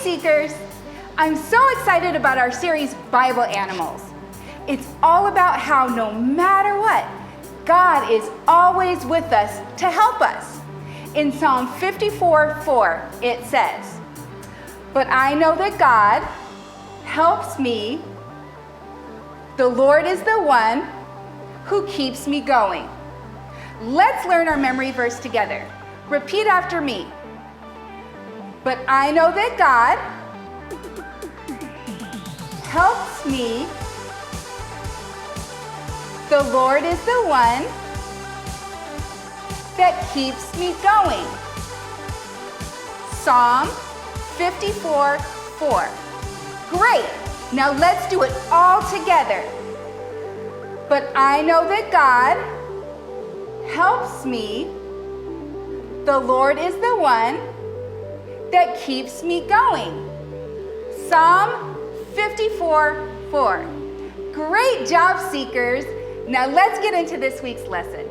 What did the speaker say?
Seekers! I'm so excited about our series, Bible Animals. It's all about how no matter what, God is always with us to help us. In Psalm 54:4, it says, "But I know that God helps me. The Lord is the one who keeps me going." Let's learn our memory verse together. Repeat after me. But I know that God helps me. The Lord is the one that keeps me going. Psalm 54:4. Great. Now let's do it all together. But I know that God helps me. The Lord is the one that keeps me going. Psalm 54:4. Great job, Seekers. Now let's get into this week's lesson.